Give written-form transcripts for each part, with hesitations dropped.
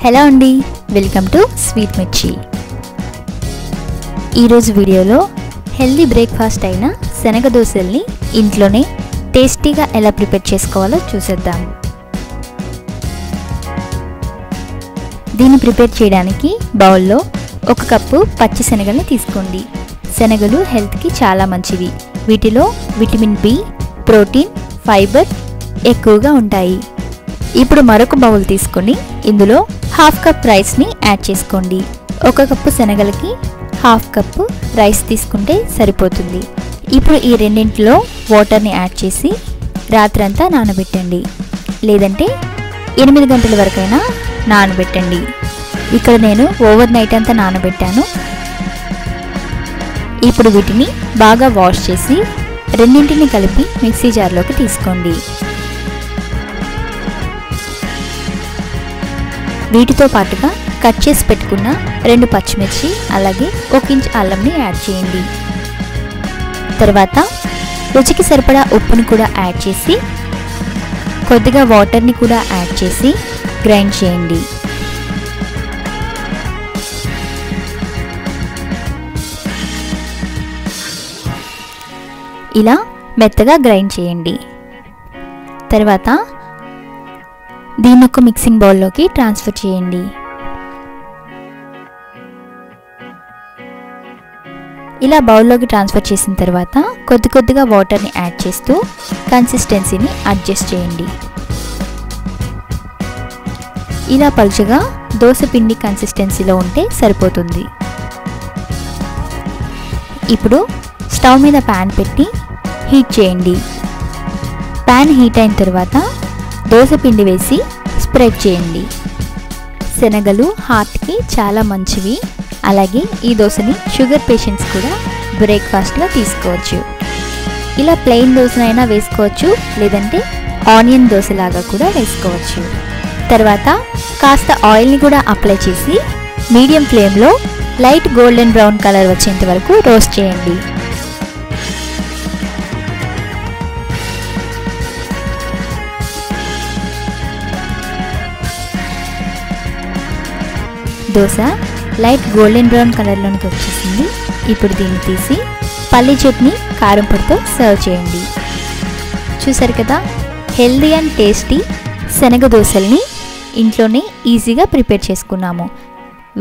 Hello అండి, welcome to sweet మిర్చి. ఈరోజు వీడియోలో హెల్దీ బ్రేక్ఫాస్ట్ అయిన శనగ దోశల్ని ఇంట్లోనే టేస్టీగా ఎలా ప్రిపేర్ చేసుకోవాలో చూసేద్దాం. దీన్ని ప్రిపేర్ చేయడానికి బౌల్లో 1 కప్పు పచ్చి శనగల్ని తీసుకోండి. శనగలు హెల్త్కి చాలా మంచివి. వీటిలో విటమిన్ బి, ప్రోటీన్, ఫైబర్ ఎక్కువగా ఉంటాయి. ఇప్పుడు మరొక బౌల్ తీసుకొని ఇందులో 1/2 కప్ రైస్ని యాడ్ చేసుకోండి. 1 కప్పు శనగలకి 1/2 కప్పు రైస్ తీసుకుంటే సరిపోతుంది. ఇప్పుడు ఈ రెండింటిలో వాటర్ని యాడ్ చేసి రాత్రంతా నానబెట్టండి, లేదంటే 8 గంటల వరకైనా నానబెట్టండి. ఇక్కడ నేను ఓవర్ నైట్ అంతా నానబెట్టాను. ఇప్పుడు వీటిని బాగా వాష్ చేసి రెండింటిని కలిపి మిక్సీ జార్లోకి తీసుకోండి. వీటితో పాటుగా కట్ చేసి పెట్టుకున్న 2 పచ్చిమిర్చి అలాగే 1 ఇంచ్ అల్లంని యాడ్ చేయండి. తర్వాత రుచికి సరిపడా ఉప్పుని కూడా యాడ్ చేసి కొద్దిగా వాటర్ని కూడా యాడ్ చేసి గ్రైండ్ చేయండి. ఇలా మెత్తగా గ్రైండ్ చేయండి. తర్వాత దీన్ని ఒక మిక్సింగ్ బౌల్లోకి ట్రాన్స్ఫర్ చేయండి. ఇలా బౌల్లోకి ట్రాన్స్ఫర్ చేసిన తర్వాత కొద్దిగా వాటర్ని యాడ్ చేస్తూ కన్సిస్టెన్సీని అడ్జస్ట్ చేయండి. ఇలా పలుచగా దోశ పిండి కన్సిస్టెన్సీలో ఉంటే సరిపోతుంది. ఇప్పుడు స్టవ్ మీద ప్యాన్ పెట్టి హీట్ చేయండి. ప్యాన్ హీట్ అయిన తర్వాత దోశ పిండి వేసి స్ప్రెడ్ చేయండి. శనగలు హార్ట్కి చాలా మంచివి. అలాగే ఈ దోశని షుగర్ పేషెంట్స్ కూడా బ్రేక్ఫాస్ట్లో తీసుకోవచ్చు. ఇలా ప్లెయిన్ దోశనైనా వేసుకోవచ్చు, లేదంటే ఆనియన్ దోశలాగా కూడా వేసుకోవచ్చు. తర్వాత కాస్త ఆయిల్ని కూడా అప్లై చేసి మీడియం ఫ్లేమ్లో లైట్ గోల్డెన్ బ్రౌన్ కలర్ వచ్చేంత వరకు రోస్ట్ చేయండి. దోశ లైట్ గోల్డెన్ బ్రౌన్ కలర్లోనికి వచ్చేసింది. ఇప్పుడు దీన్ని తీసి పల్లీ చట్నీ, కారం పొడితో సర్వ్ చేయండి. చూసారు కదా, హెల్దీ అండ్ టేస్టీ శనగ దోశల్ని ఇంట్లోనే ఈజీగా ప్రిపేర్ చేసుకున్నాము.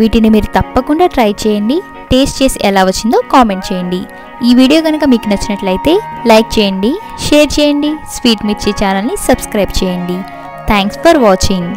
వీటిని మీరు తప్పకుండా ట్రై చేయండి. టేస్ట్ చేసి ఎలా వచ్చిందో కామెంట్ చేయండి. ఈ వీడియో కనుక మీకు నచ్చినట్లయితే లైక్ చేయండి, షేర్ చేయండి. స్వీట్ మిర్చి ఛానల్ని సబ్స్క్రైబ్ చేయండి. Thanks for watching.